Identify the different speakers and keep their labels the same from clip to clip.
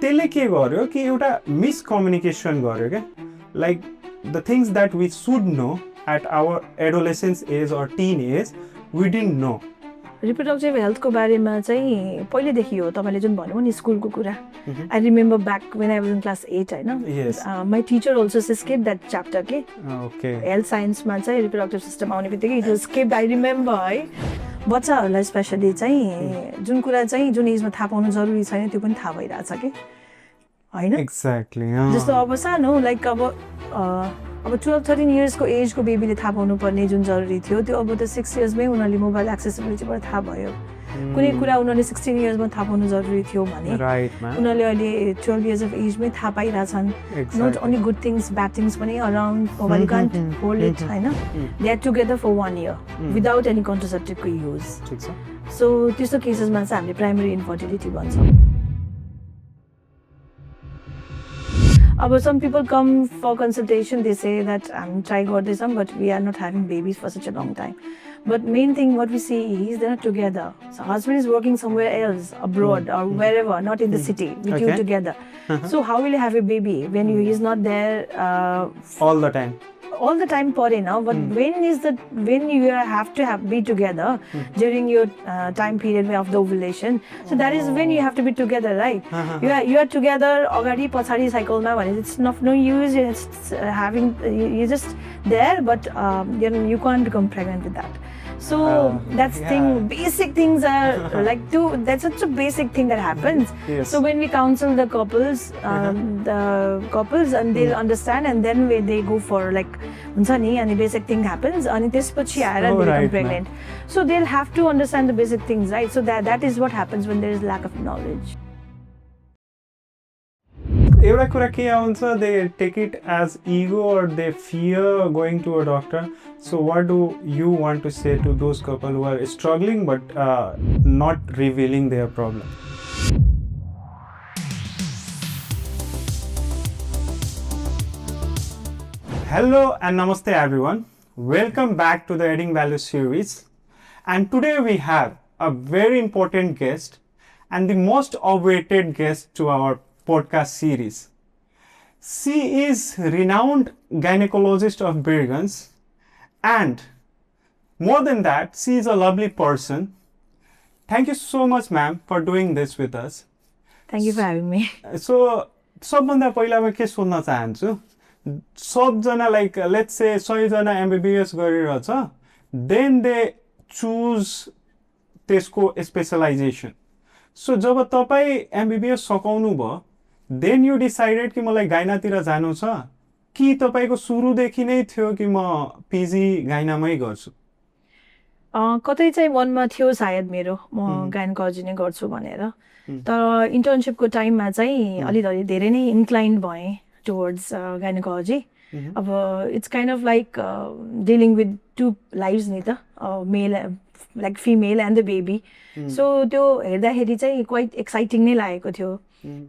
Speaker 1: त्यसले के गर्यो कि एउटा मिसकम्युनिकेसन गर्यो क्या like the things that we should know at our adolescence age or teen age we didn't know
Speaker 2: reproductive हेल्थको बारेमा चाहिँ पहिलेदेखि हो तपाईँले जुन भन्नुभयो नि स्कुलको कुरा I remember back when I was in class 8 होइन my teacher also skip that chapter के हेल्थ साइन्समा चाहिँ रिप्रोडक्टिभ सिस्टम आउने बित्तिकै it was skip I remember है बच्चाहरूलाई स्पेसली चाहिँ जुन कुरा चाहिँ जुन एजमा थाहा पाउनु जरुरी छैन त्यो पनि थाहा भइरहेछ कि होइन
Speaker 1: एक्ज्याक्टली
Speaker 2: जस्तो अब सानो लाइक अब 12-13 इयर्सको एजको बेबीले थाहा पाउनुपर्ने जुन जरुरी थियो त्यो अब त 6 इयर्समै उनीहरूले मोबाइल एक्सेसिबिलिटीबाट थाहा भयो कुनै कुरा उनीहरूले 16 इयर्समा थाहा पाउनु जरुरी थियो भने उनीहरूले अहिले 12 इयर्स अफ एजमै थाहा पाइरहेछन् not only good things bad things पनि around mobile you can't hold it होइन they are together for 1 year without any कन्ट्रासेप्टिभको युज सो त्यस्तो केसेसमा चाहिँ हामीले प्राइमेरी इन्फर्टिलिटी भन्छौँ अब some people come for consultation, they say that I'm trying गर्दैछौँ but we are not having babies for such a long time. But main thing what we see is they're not together. So husband is working somewhere else, abroad or wherever, not in the city with you together. So how will you have a baby when he is not there
Speaker 1: all the time?
Speaker 2: All the time परेन but when you have to be together during your time period of the ovulation so that is when you have to be together right you are together अगाडि पछाडि साइकलमा भने it's not no use it's having you're just there but you can't become pregnant with that so that's thing basic things are like that's such a basic thing that happens so when we counsel the couples and they'll understand and then they go for like हुन्छ नि अनि basic thing happens अनि त्यसपछि आएर they become pregnant so they'll have to understand the basic things right so that is what happens when there is lack of knowledge
Speaker 1: एउटा कुरा के आउँछ they take it as ego or they fear going to a doctor so what do you want to say to those couple who are struggling but not revealing their problem Hello and namaste everyone. Welcome back to the Adding Value series. And today we have a very important guest and the most awaited guest to our podcast series. She is renowned gynecologist of Birgans and more than that, she is a lovely person. Thank you so much ma'am for doing this with us.
Speaker 2: Thank you for having me.
Speaker 1: So, सबभन्दा पहिला म के सोध्न चाहन्छु सबजना like let's say 100 जना MBBS गरिरहेछ then they choose त्यसको स्पेशलाइजेसन सो जब तपाईँ एमबीबीएस सकाउनु भयो देन यु डिसाइडेड कि मलाई गाइनातिर जानु छ कि तपाईँको सुरुदेखि नै थियो कि म पिजी गाइनामै गर्छु
Speaker 2: कतै चाहिँ मनमा थियो सायद मेरो म गाइनकोलोजी नै गर्छु भनेर तर इन्टर्नसिपको टाइममा चाहिँ अलिकति धेरै नै इन्क्लाइन्ड भएँ towards gynecology अब it's kind of like dealing with two lives नि त male like female and the baby so त्यो हेर्दाखेरि चाहिँ quite exciting नै लागेको थियो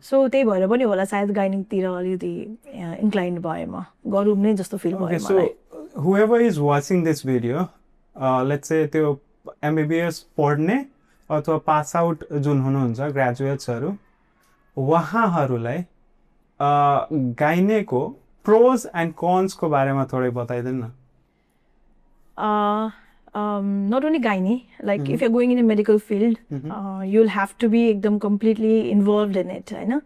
Speaker 2: so त्यही भएर पनि होला सायद गाइनिकतिर अलिकति इन्क्लाइन्ड भएँ म गरौँ नै जस्तो फिल भयो मलाई
Speaker 1: whoever is watching this video let's say त्यो एमबीबीएस पढ्ने अथवा पास आउट जुन हुनुहुन्छ ग्रेजुएट्सहरू उहाँहरूलाई गाइनेको प्रोज एन्ड कन्सको बारेमा थोरै बताइदिनु न
Speaker 2: not only gynae like if you're going in a medical field you'll have to be एकदम completely involved in it हैन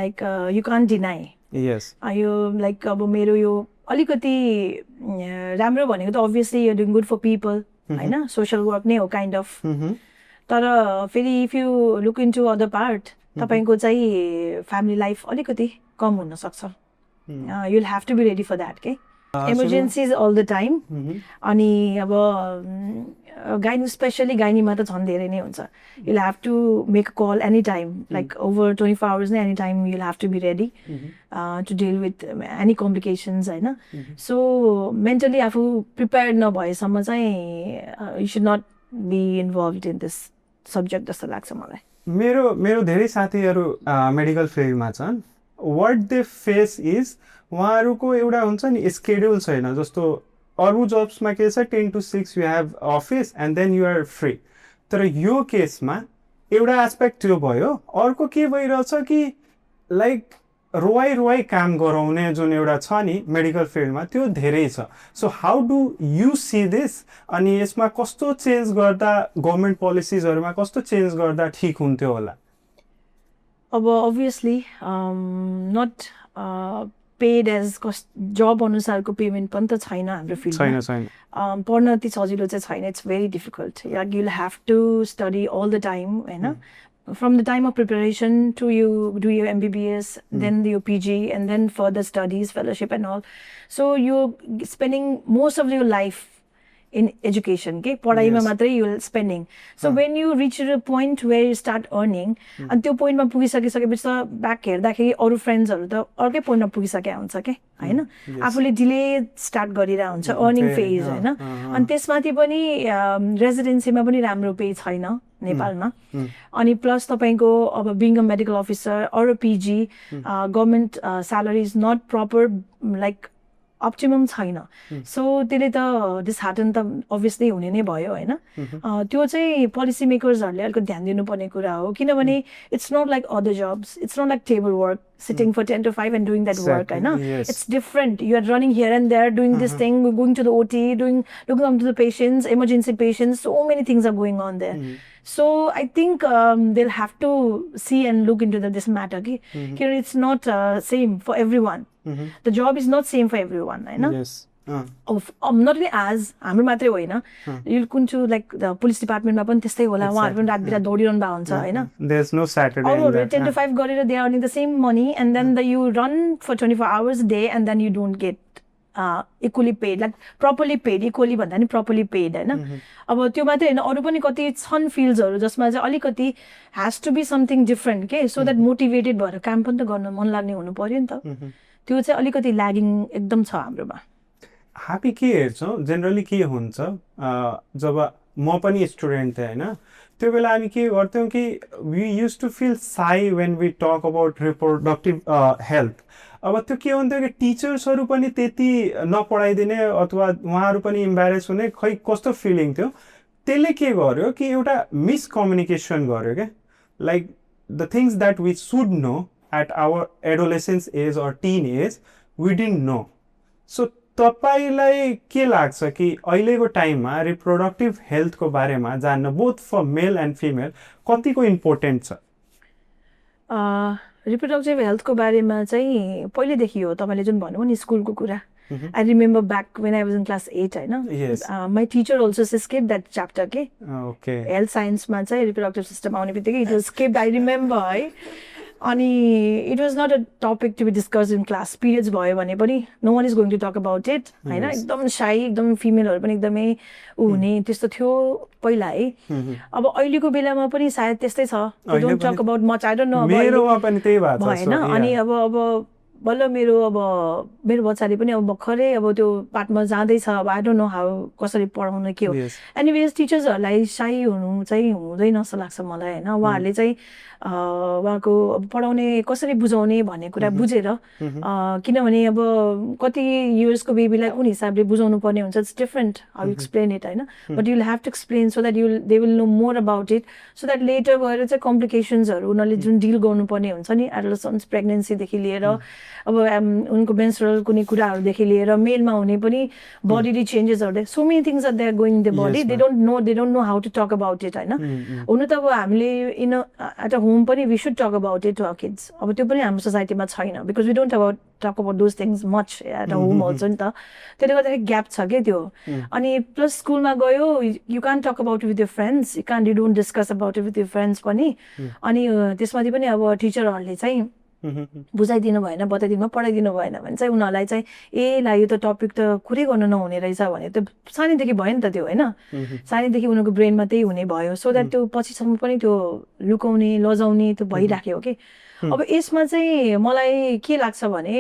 Speaker 2: like you can't deny
Speaker 1: yes
Speaker 2: यो like अब मेरो यो अलिकति राम्रो भनेको त obviously you're doing good for people हैन social work नै हो kind of तर फेरि if you look into other part तपाईको चाहिँ फ्यामिली लाइफ अलिकति कम हुन सक्छ you'll have to be ready for that के emergencies all the time अनि अब गाइनी स्पेशली गाइनीमा त झन् धेरै नै हुन्छ you'll have to make a call anytime like over 24 hours नै anytime you'll have to be ready to deal with any complications हैन so mentally आफू प्रिपेयर्ड नभएसम्म चाहिँ you should not be involved in this subject जस्तो लाग्छ मलाई
Speaker 1: मेरो धेरै साथीहरू मेडिकल फिल्डमा छन् वाट दे फेस इज उहाँहरूको एउटा हुन्छ नि स्केड्युल छैन जस्तो अरू जब्समा के छ 10 to 6 you have office and then you are free तर यो केसमा एउटा एस्पेक्ट त्यो भयो अर्को के भइरहेछ कि लाइक रोवाई काम गराउने जुन एउटा छ नि मेडिकल फिल्डमा त्यो धेरै छ. So how do you see this अनि यसमा कस्तो चेन्ज गर्दा गभर्मेन्ट पोलिसिजहरूमा कस्तो चेन्ज गर्दा ठिक हुन्थ्यो होला?
Speaker 2: अब अभियसली नट पेड एज जब अनुसारको पेमेन्ट पनि त छैन हाम्रो फिल्डमा.
Speaker 1: छैन.
Speaker 2: पढ्न त्यति सजिलो चाहिँ छैन. It's very difficult. Like you'll have to study all the time होइन. From the time of preparation to you do your MBBS, then your PG, and then further studies, fellowship and all. So you're spending most of your life in education, okay? पढाइमा मात्रै you're spending. So when you reach a point where you start earning, अनि त्यो पोइन्टमा पुगिसकेपछि त back हेर्दाखेरि अरू फ्रेन्ड्सहरू त अर्कै पोइन्टमा पुगिसकेका हुन्छ के होइन. आफूले डिले स्टार्ट गरिरहेको हुन्छ अर्निङ फेज होइन. अनि त्यसमाथि पनि रेजिडेन्सीमा पनि राम्रो पे छैन नेपालमा. अनि प्लस तपाईँको अब being a medical officer or PG government salary is not proper like optimum छैन. सो त्यसले त डिसहार्टन त अभियसली हुने नै भयो होइन. त्यो चाहिँ पोलिसी मेकर्सहरूले अलिकति ध्यान दिनुपर्ने कुरा हो. किनभने it's not like other jobs. It's not like table work sitting for 10 to 5 and doing that work. I know it's different. You are running here and there, doing this thing, going to the OT, looking after the patients, emergency patients. So many things are going on there. So I think they'll have to see and look into this matter. Okay? It's not same for everyone. The job is not same for everyone. I know.
Speaker 1: Yes.
Speaker 2: Not only as हाम्रो मात्रै होइन. You कुन चाहिँ like police डिपार्टमेन्टमा पनि त्यस्तै होला. उहाँहरू पनि रात बिरात दौडिरहनु भएको हुन्छ होइन.
Speaker 1: There's no Saturday.
Speaker 2: अरूहरू 10 to 5 गरेर they are earning the same money and then you run for 24 hours a day and then you don't get equally paid, like properly paid. Equally भन्दा नि properly paid होइन. अब त्यो मात्रै होइन अरू पनि कति छन् फिल्ड्सहरू जसमा चाहिँ अलिकति has to be something different के so that motivated भएर काम पनि त गर्न मन लाग्ने हुनु पर्यो नि त. त्यो चाहिँ अलिकति ल्यागिङ एकदम छ हाम्रोमा.
Speaker 1: हामी के हेर्छौँ जेनरली के हुन्छ जब म पनि स्टुडेन्ट थिएँ होइन त्यो बेला हामी के गर्थ्यौँ कि we used to feel shy when we talk about reproductive health. अब त्यो के हुन्थ्यो कि टिचर्सहरू पनि त्यति नपढाइदिने अथवा उहाँहरू पनि इम्बारेस हुने खै कस्तो फिलिङ थियो. त्यसले के गर्यो कि एउटा मिसकम्युनिकेसन गर्यो क्या. Like the things that we should know at our adolescence age or teen age we didn't know. So तपाईलाई के लाग्छ कि अहिलेको टाइममा रिप्रोडक्टिभ हेल्थको बारेमा जान्न both for male and female कतिको इम्पोर्टेन्ट छ?
Speaker 2: रिप्रोडक्टिभ हेल्थको बारेमा चाहिँ पहिलेदेखि हो. तपाईँले जुन भन्नुभयो नि स्कुलको कुरा. I remember back when I was in class 8 होइन.
Speaker 1: Yes.
Speaker 2: My teacher also skipped that chapter के.
Speaker 1: Okay.
Speaker 2: हेल्थ साइन्समा चाहिँ रिप्रोडक्टिभ सिस्टम आउने बित्तिकै it was skipped. I remember है. अनि it was not a topic to be discuss in class. Periods भयो भने पनि no one is going to talk about it होइन. एकदम साई एकदम फिमेलहरू पनि एकदमै हुने त्यस्तो थियो पहिला है. अब अहिलेको बेलामा पनि सायद त्यस्तै छ. Don't talk about much. I don't know भएन. अनि अब बल्ल मेरो बच्चाले पनि अब भर्खरै अब त्यो पाठमा जाँदैछ. अब आई डोन्ट नो हाउ कसरी पढाउनु के हो. एनिवेज टिचर्सहरूलाई साई हुनु चाहिँ हुँदैन जस्तो लाग्छ मलाई होइन. उहाँहरूले चाहिँ उहाँको पढाउने कसरी बुझाउने भन्ने कुरा बुझेर किनभने अब कति इयर्सको बेबीलाई कुन हिसाबले बुझाउनु पर्ने हुन्छ. It's different how explain it होइन. But you'll have to explain so that they will know more about it so that later गएर चाहिँ कम्प्लिकेसन्सहरू उनीहरूले जुन डिल गर्नुपर्ने हुन्छ नि एडोलेसेन्स प्रेग्नेन्सीदेखि लिएर अब उनको मेन्स्ट्रुअल कुनै कुराहरूदेखि लिएर मेलमा हुने पनि बडीली चेन्जेसहरू so many things are there going in the body. They don't know how to talk about it होइन. हुनु त अब हामीले इन एट अ होम पनि we should talk about it to our kids. अब त्यो पनि हाम्रो सोसाइटीमा छैन because we don't talk about those things much at a home also नि त. त्यसले गर्दाखेरि ग्याप छ क्या त्यो. अनि प्लस स्कुलमा गयो you can talk about with your friends. You don't discuss about it with your friends पनि. अनि त्यसमाथि पनि अब टिचरहरूले चाहिँ बुझाइदिनु भएन बताइदिनु पढाइदिनु भएन भने चाहिँ उनीहरूलाई चाहिँ ए ला यो त टपिक त कुरै गर्नु नहुने रहेछ भने त्यो सानैदेखि भयो नि त त्यो होइन. सानैदेखि उनीहरूको ब्रेनमा त्यही हुने भयो सो द्याट त्यो पछिसम्म पनि त्यो लुकाउने लजाउने त्यो भइराख्यो कि. अब यसमा चाहिँ मलाई के लाग्छ भने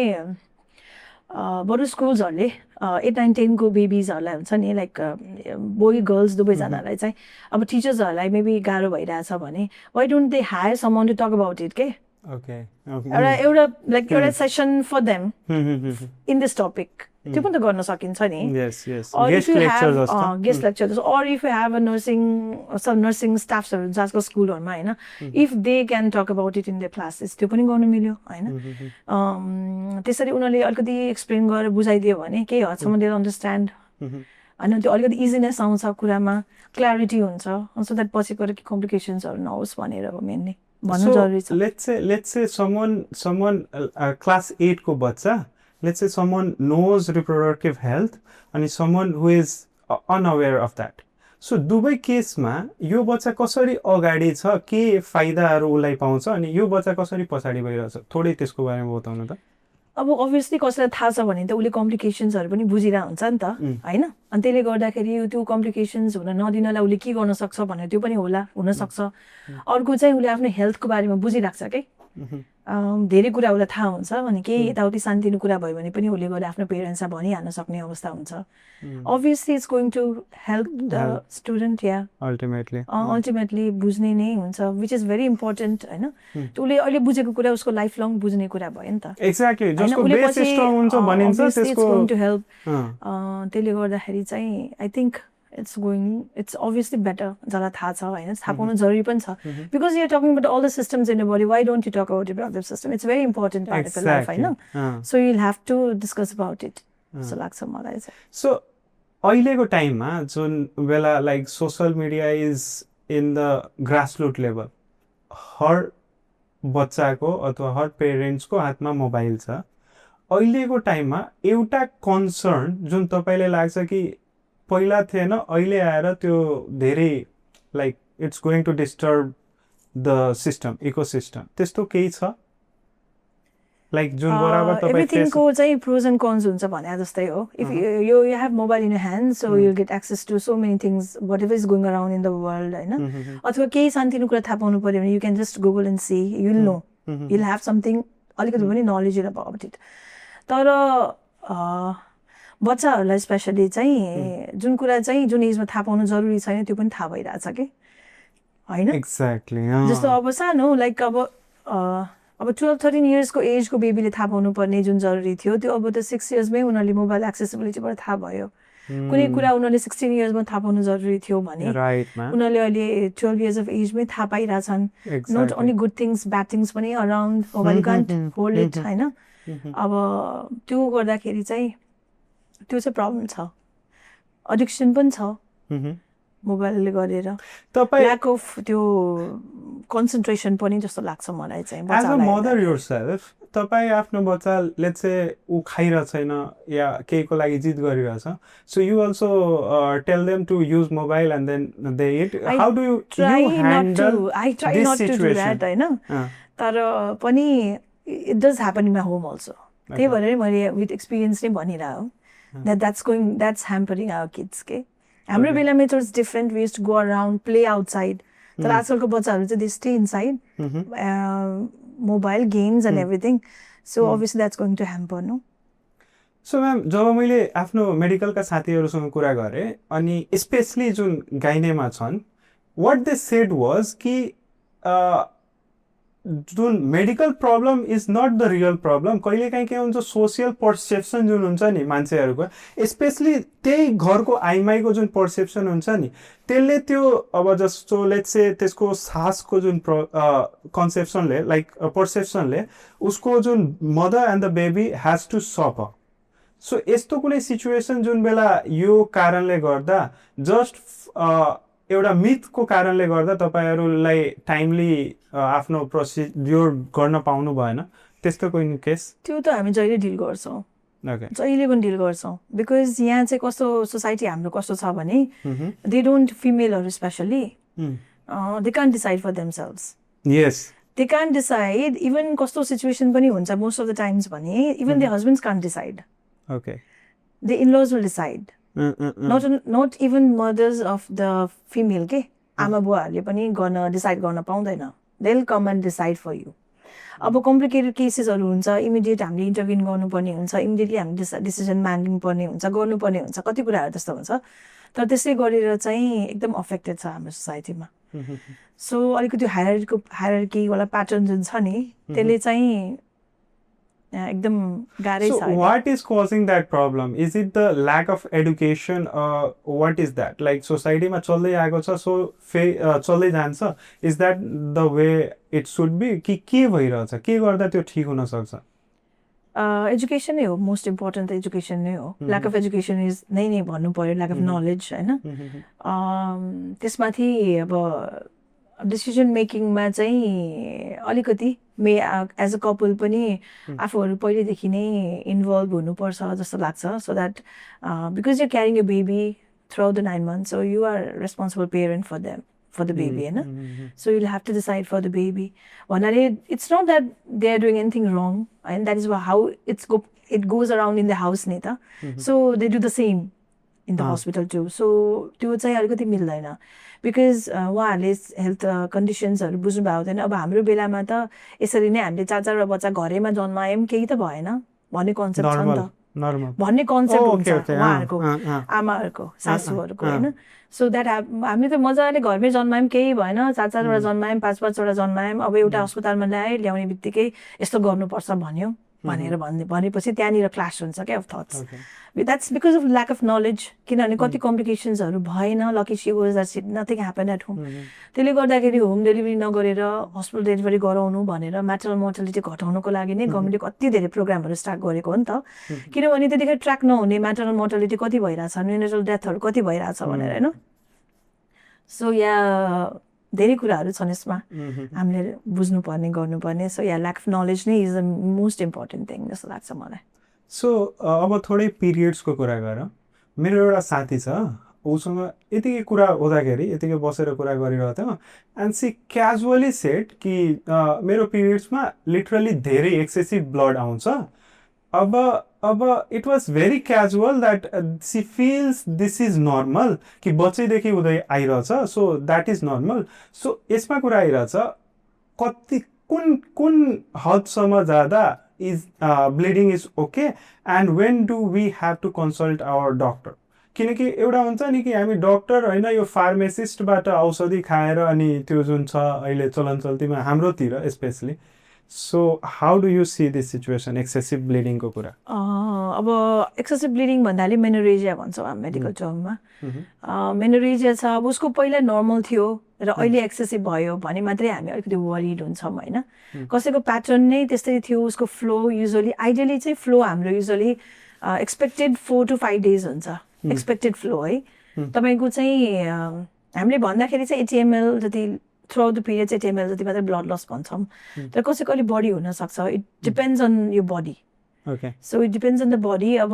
Speaker 2: बरु स्कुल्सहरूले 8, 9, 10 को बेबिजहरूलाई हुन्छ नि लाइक बोय गर्ल्स दुवैजनालाई चाहिँ अब टिचर्सहरूलाई मेबी गाह्रो भइरहेछ भने why don't they hire someone to talk about it के. एउटा लाइक एउटा session for them in this topic त्यो पनि त गर्न सकिन्छ नि
Speaker 1: Yes, yes.
Speaker 2: or if
Speaker 1: Guest
Speaker 2: you
Speaker 1: lecture
Speaker 2: have
Speaker 1: जस्तो.
Speaker 2: guest lectures or if you have a nursing staffsहरू जसको स्कुलहरूमा होइन if they can talk about it in their classes त्यो पनि गर्नु मिल्यो होइन त्यसरी उनीहरूले अलिकति एक्सप्लेन गरेर बुझाइदियो भने केही हदसम्म दे अन्डरस्ट्यान्ड होइन त्यो अलिकति इजिनेस आउँछ कुरामा क्ल्यारिटी हुन्छ सो द्याट पछि गएर कम्प्लिकेसन्सहरू नहोस् भनेर हो मेनली भन्नु जरुरी छ
Speaker 1: let's say someone class 8 को बच्चा, let's say someone knows reproductive health and someone who is unaware of that. So दुवै केसमा यो बच्चा कसरी अगाडि छ, के फाइदाहरू उसलाई पाउँछ अनि यो बच्चा कसरी पछाडि गइरहेछ, थोरै त्यसको बारेमा बताउनु त।
Speaker 2: अब अभियसली कसैलाई थाहा छ भने त उसले कम्प्लिकेसन्सहरू पनि बुझिरहेको हुन्छ नि त होइन अनि त्यसले गर्दाखेरि त्यो कम्प्लिकेसन्स हुन नदिनलाई उसले के गर्न सक्छ भनेर त्यो पनि होला हुनसक्छ अर्को चाहिँ उसले आफ्नो हेल्थको बारेमा बुझिराख्छ कि धेरै कुरा उसलाई थाहा हुन्छ अनि केही यताउति सानोतिनो कुरा भयो भने पनि उसले गएर आफ्नो पेरेन्ट्सलाई भनिहाल्न सक्ने अवस्था हुन्छ obviously it's going to help the student या अल्टिमेटली बुझ्ने नै हुन्छ विच इज भेरी इम्पोर्टेन्ट होइन उसले अहिले बुझेको कुरा उसको लाइफ लङ बुझ्ने कुरा भयो नि त
Speaker 1: एक्ज्याक्टली जसको बेस स्ट्रङ हुन्छ भनिन्छ त्यसको
Speaker 2: टु हेल्प त्यसले गर्दाखेरि चाहिँ I think it's obviously better जसलाई थाहा छ होइन थाहा पाउनु जरुरी पनि छ because you're talking about all the systems in your body why don't you talk about your reproductive system it's a very important part of your life होइन so you'll have to discuss about it so लाग्छ मलाई चाहिँ
Speaker 1: so अहिलेको टाइममा जुन बेला like social media is in the grassroot level हर बच्चाको अथवा हर पेरेन्ट्सको हातमा मोबाइल छ अहिलेको टाइममा एउटा कन्सर्न जुन तपाईलाई लाग्छ कि पहिला थिएन अहिले आएर त्यो धेरै like it's going to disturb the system ecosystem त्यस्तो केही छ लाइक जुन बराबर तपाईँ
Speaker 2: एभ्रिथिङको चाहिँ प्रोज एन्ड कन्स हुन्छ भने जस्तै हो if you have mobile in hand so you get access to so many things whatever is going around in the world होइन अथवा केही सानोतिनो कुरा थाहा पाउनु पऱ्यो भने you can just Google and see you'll know you'll have something अलिकति पनि नलेज अबाउट इट तर बच्चाहरूलाई स्पेसली चाहिँ जुन कुरा चाहिँ जुन एजमा थाहा पाउनु जरुरी छैन त्यो पनि थाहा भइरहेछ कि होइन
Speaker 1: एक्ज्याक्टली
Speaker 2: जस्तो अब सानो लाइक अब 12-13 इयर्सको एजको बेबीले थाहा पाउनु पर्ने जुन जरुरी थियो त्यो अब त 6 इयर्समै उनीहरूले मोबाइल एक्सेसिबिलिटीबाट थाहा भयो कुनै कुरा उनीहरूले 16 इयर्समा थाहा पाउनु जरुरी थियो भने उनीहरूले अहिले 12 इयर्स अफ एजमै थाहा पाइरहेछन् not only good things bad things पनि around mobile can't hold it होइन अब त्यो गर्दाखेरि चाहिँ त्यो चाहिँ प्रब्लम छ एडिक्सन पनि छ मोबाइलले गरेर ल्याक अफ त्यो कन्सन्ट्रेसन पनि जस्तो लाग्छ मलाई चाहिँ
Speaker 1: एज अ मदर योरसेल्फ तपाईँ आफ्नो बच्चा लेट्स से ऊ खाइरहेको छैन या केहीको लागि जिद गरिरहेछ so you also tell them to use mobile and then they it how do you handle
Speaker 2: I try not to do that होइन तर पनि it does happen in my home also त्यही भएर मैले विथ एक्सपिरियन्स नै भनिरहेको that's hampering our kids के हाम्रो बेलामा it was different we used to go around play outside तर आजकलको बच्चाहरू चाहिँ they stay inside mobile games and everything so obviously that's going to hamper no
Speaker 1: so ma'am जब मैले आफ्नो मेडिकलका साथीहरूसँग कुरा गरेँ अनि स्पेसली जुन गाइनेमा छन् वाट दे सेड वाज कि जुन medical problem is not the real problem कहिलेकाहीँ के हुन्छ सोसियल पर्सेप्सन जुन हुन्छ नि मान्छेहरूको स्पेसली त्यही घरको आइमाईको जुन पर्सेप्सन हुन्छ नि त्यसले त्यो अब जस्तो लेट्स से त्यसको सासको जुन कन्सेप्सनले लाइक पर्सेप्सनले उसको जुन mother and the baby has to suffer so यस्तो कुनै सिचुएसन जुन बेला यो कारणले गर्दा जस्ट एउटा मिथको कारणले गर्दा तपाईँहरूलाई टाइमली आफ्नो प्रोसिड्योर गर्न पाउनु भएन त्यस्तो कुनै केस
Speaker 2: त्यो त हामी जहिले डिल गर्छौँ जहिले पनि डिल गर्छौँ बिकज यहाँ चाहिँ कस्तो सोसाइटी हाम्रो कस्तो छ भने दे डोन्ट फिमेलहरू specially they can't decide for themselves
Speaker 1: yes
Speaker 2: they can't decide even कस्तो सिचुएसन पनि हुन्छ मोस्ट अफ द टाइम्स भने even the husbands can't decide
Speaker 1: okay
Speaker 2: the in-laws will decide not even mothers of the female के आमा बुवाहरूले पनि decide गर्न पाउँदैन they will come and decide for you अब कम्प्लिकेटेड केसेसहरू हुन्छ इमिडिएट हामीले इन्टरभ्युन गर्नुपर्ने हुन्छ इमिडिएटली हामीले डिसिजन माग्नुपर्ने हुन्छ गर्नुपर्ने हुन्छ कति कुराहरू त्यस्तो हुन्छ तर त्यसै गरेर चाहिँ एकदम अफेक्टेड छ हाम्रो सोसाइटीमा सो अलिकति हायरार्कीवाला प्याटर्न जुन छ नि त्यसले चाहिँ एकदम गाह्रै
Speaker 1: So
Speaker 2: छ
Speaker 1: what is causing that problem? Is it the lack of education? What is that? Like society मा चल्दै आएको छ, so चल्दै जान्छ. Is that the way it should be? कि के भइरहेछ? के गर्दा त्यो ठिक हुन सक्छ?
Speaker 2: एजुकेसन नै हो मोस्ट इम्पोर्टेन्ट, त एजुकेसन नै हो. ल्याक अफ एजुकेसन इज नै भन्नु पर्यो, ल्याक अफ नलेज होइन. त्यसमाथि अब डिसिजन मेकिङमा चाहिँ अलिकति एज अ कपल पनि आफूहरू पहिल्यैदेखि नै इन्भल्भ हुनुपर्छ जस्तो लाग्छ. So that because you carrying a baby through out the 9 months, so you are responsible parent for them, for the baby, होइन. So you'll have to decide for the baby. भन्नाले it's not that they are doing anything wrong, and that is how it goes around in the house नि त. So they do the same in the hospital too. So त्यो चाहिँ अलिकति मिल्दैन, because उहाँहरूले health कन्डिसन्सहरू बुझ्नु भएको हुँदैन. अब हाम्रो बेलामा त यसरी नै हामीले 4-4 बच्चा घरैमा जन्मायौँ, केही त भएन भन्ने कन्सेप्ट छ नि त, भन्ने कन्सेप्ट हुन्छ उहाँहरूको आमाहरूको सासूहरूको होइन. सो द्याट हामीले त मजाले घरमै जन्मायौँ, केही भएन, 4-4वटा जन्मायौँ, 5-5वटा जन्मायौँ. अब एउटा अस्पतालमा ल्याउने बित्तिकै यस्तो गर्नुपर्छ भन्यो भनेपछि त्यहाँनिर क्लास हुन्छ क्या of thoughts. That's because of lack of knowledge. किनभने कति कम्प्लिकेसन्सहरू भएन, lucky she was that nothing happen at home. त्यसले गर्दाखेरि होम डेलिभरी नगरेर हस्पिटल डेलिभरी गराउनु भनेर म्याटरनल मोर्टालिटी घटाउनुको लागि नै गभर्मेन्टले कति धेरै प्रोग्रामहरू स्टार्ट गरेको हो नि त. किनभने त्यतिखेर ट्र्याक नहुने म्याटरनल मोर्टालिटी कति भइरहेछ, न्युनेटल डेथहरू कति भइरहेछ भनेर होइन. सो यहाँ धेरै कुराहरू छन् यसमा हामीले बुझ्नुपर्ने गर्नुपर्ने. सो यहाँ ल्याक अफ नलेज नै is the most important thing जस्तो लाग्छ मलाई.
Speaker 1: सो अब थोरै पिरियड्सको कुरा गरौँ. मेरो एउटा साथी छ, उसँग यतिकै कुरा हुँदाखेरि यतिकै बसेर कुरा गरिरहेको थियौँ, एन्ड सी क्याजुअली सेड कि मेरो पिरियड्समा लिटरली धेरै एक्सेसिभ ब्लड आउँछ. अब it was very casual that she feels this is normal, कि बच्चैदेखि हुँदै आइरहेछ, so that is normal. So यसमा कुरा आइरहेछ कति कुन हदसम्म जाँदा is bleeding is okay, and when do we have to consult our doctor. किनकि एउटा हुन्छ नि कि हामी डक्टर होइन, यो फार्मेसिस्टबाट औषधि खाएर अनि त्यो जुन छ अहिले चलन चल्तीमा हाम्रोतिर specially. So how do you see this situation, excessive ब्लिडिङको कुरा?
Speaker 2: अब एक्सेसिभ ब्लिडिङ भन्नाले मेनोरेजिया भन्छौँ हामी मेडिकल टर्ममा. मेनोरेजिया छ, अब उसको पहिला नर्मल थियो र अहिले एक्सेसिभ भयो भने मात्रै हामी अलिकति वरिड हुन्छौँ होइन. कसैको प्याटर्न नै त्यस्तै थियो, उसको फ्लो युजली आइडियली चाहिँ फ्लो हाम्रो युजली एक्सपेक्टेड 4 to 5 days हुन्छ, एक्सपेक्टेड फ्लो है. तपाईँको चाहिँ हामीले भन्दाखेरि चाहिँ 80 ml जति through out the period 80 ml जति मात्रै ब्लड लस भन्छौँ. तर कसैको अलिक बढी हुनसक्छ. इट डिपेन्ड्स अन यो body. So it depends on the body. अब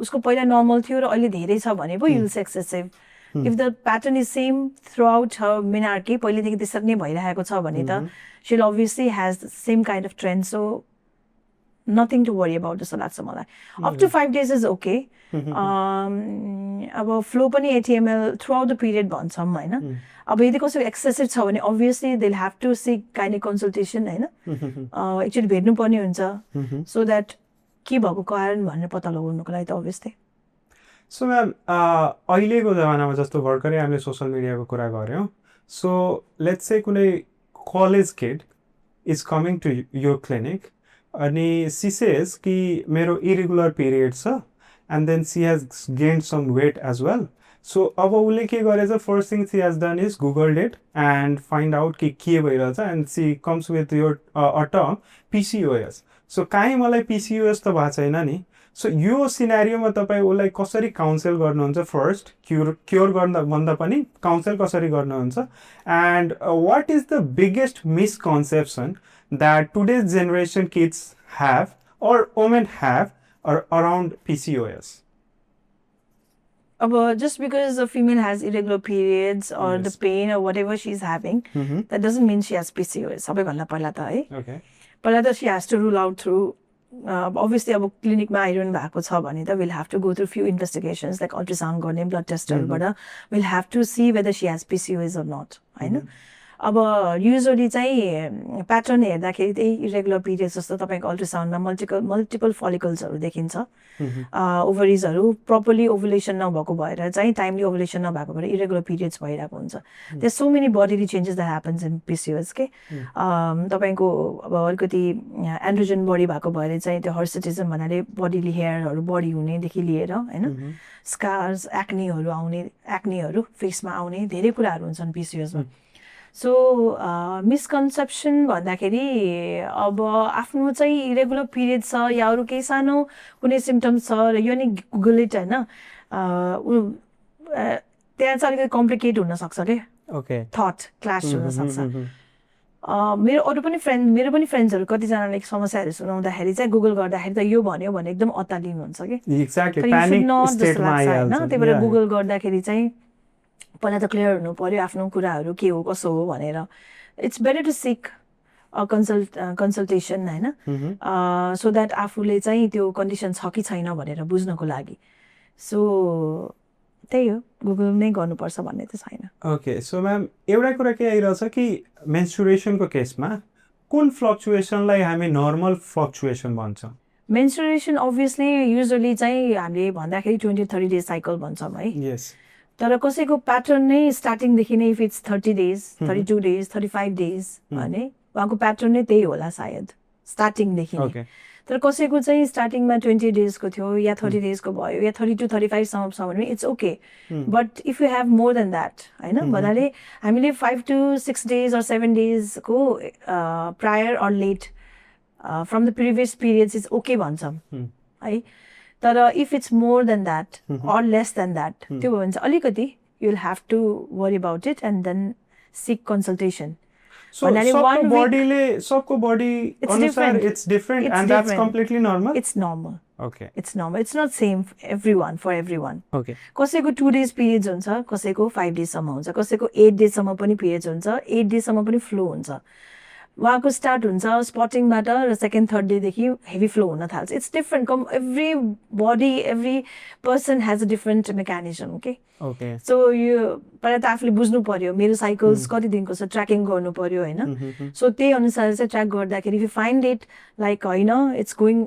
Speaker 2: उसको पहिला नर्मल थियो र अहिले धेरै छ भने पो use excessive. If the pattern is same throughout menarche, पहिलेदेखि त्यसरी नै भइरहेको छ भने त she obviously has the same kind of trend. So nothing to worry about जस्तो लाग्छ मलाई. Up to 5 days is okay. अब फ्लो पनि 80 ml throughout the period भन्छौँ होइन. अब यदि कसैको एक्सेसिभ छ भने obviously they have to seek गाइनिक कन्सल्टेसन होइन. एकचोटि भेट्नुपर्ने हुन्छ, सो द्याट के भएको कारण भनेर पत्ता लगाउनुको लागि त अभियसली.
Speaker 1: सो म्याम, अहिलेको जमानामा जस्तो भर्खरै हामीले सोसियल मिडियाको कुरा गऱ्यौँ. सो लेट्स से कुनै college kid is coming to यो क्लिनिक अनि सी सेज कि मेरो इरेगुलर पिरियड छ, and then she has gained some weight as well. So अब उसले के गरेछ, first thing she has done is Google it and find out कि के भइरहेछ, and she comes with your a term PCOS. So काहीँ मलाई PCOS त भएको छैन नि. सो यो सिनारियोमा तपाईँ उसलाई कसरी काउन्सिल गर्नुहुन्छ? फर्स्ट क्योर गर्नुभन्दा पनि काउन्सिल कसरी गर्नुहुन्छ? And what is the biggest misconception that today's generation kids have or women have around PCOS?
Speaker 2: Just because a female has irregular periods or the pain or whatever she's having, that doesn't mean she has PCOS. सबैभन्दा पहिला त है.
Speaker 1: Okay.
Speaker 2: पहिला त she has to rule out through obviously अब क्लिनिकमा आइरहनु भएको छ भने त we'll have to go through few investigations like ultrasound गर्ने, blood testहरूबाट we'll have to see whether she has PCOS or not, हैन. अब युजली चाहिँ प्याटर्न हेर्दाखेरि त्यही इरेगुलर पिरियड जस्तो तपाईँको अल्ट्रासाउन्डमा मल्टिपल फलिकल्सहरू देखिन्छ ओभरिजहरू प्रपरली ओभुलेसन नभएको भएर चाहिँ टाइमली ओभुलेसन नभएको भएर इरेगुलर पिरियड्स भइरहेको हुन्छ त्यस so many bodily changes that happens in PCOS के तपाईँको अब अलिकति एन्ड्रोजन बडी भएको भएर चाहिँ त्यो हर्सिटिजम भन्नाले बडीली हेयरहरू बढी हुनेदेखि लिएर होइन स्कार्स एक्नीहरू फेसमा आउने धेरै कुराहरू हुन्छन् पिसिओएसमा सो मिसकन्सेप्सन भन्दाखेरि अब आफ्नो चाहिँ इरेगुलर पिरियड छ या अरू केही सानो कुनै सिम्टम्स छ र यो नि गुगल इट होइन त्यहाँ चाहिँ अलिकति कम्प्लिकेट हुनसक्छ क्या थट क्लास हुनसक्छ मेरो पनि फ्रेन्ड्सहरू कतिजनाले समस्याहरू सुनाउँदाखेरि चाहिँ गुगल गर्दाखेरि त यो भन्यो भने एकदम अत्तालिनुहुन्छ कि होइन त्यही भएर गुगल गर्दाखेरि चाहिँ पहिला त क्लियर हुनु पर्यो आफ्नो कुराहरू के हो कसो हो भनेर it's better to seek consultation होइन सो द्याट आफूले चाहिँ त्यो कन्डिसन छ कि छैन भनेर बुझ्नको लागि सो त्यही हो गुगल नै गर्नुपर्छ भन्ने त छैन
Speaker 1: ओके सो म्याम एउटा कुरा के आइरहेछ कि मेन्स्ट्रुएसनको केसमा कुन फ्लक्चुएसनलाई हामी नर्मल फ्लक्चुएसन भन्छौँ
Speaker 2: मेन्स्ट्रुएसन अभियसली युजली चाहिँ हामीले भन्दाखेरि 20-30 डेज साइकल भन्छौँ है
Speaker 1: यस
Speaker 2: तर कसैको प्याटर्न नै स्टार्टिङदेखि नै if it's 30 days 32 days 35 days भने उहाँको प्याटर्न नै त्यही होला सायद स्टार्टिङदेखि तर कसैको चाहिँ स्टार्टिङमा 20 डेजको थियो या 30 डेजको भयो या 32-35 सम्म छ भने it's okay but if you have more than that होइन भन्नाले हामीले 5 to 6 days or 7 डेजको prior or late from the previous periods is okay भन्छौँ है तर if it's more than that or less than that त्यो भयो भने चाहिँ अलिकति you will have to worry about it and then seek consultation
Speaker 1: सबको बडी अनुसार it's different and that's completely normal
Speaker 2: it's normal
Speaker 1: okay
Speaker 2: it's normal it's not same for everyone
Speaker 1: okay
Speaker 2: कसैको 2 days periods हुन्छ कसैको 5 days सम्म हुन्छ कसैको 8 days सम्म पनि periods हुन्छ 8 days सम्म पनि फ्लो हुन्छ उहाँको स्टार्ट हुन्छ स्पटिङबाट र सेकेन्ड थर्ड डेदेखि हेभी फ्लो हुन थाल्छ it's different every body every person has a different mechanism
Speaker 1: okay
Speaker 2: so यो पहिला त आफूले बुझ्नु पर्यो मेरो साइकल्स कति दिनको छ ट्र्याकिङ गर्नु पर्यो होइन सो त्यही अनुसार चाहिँ ट्र्याक गर्दाखेरि if you find it like होइन it's going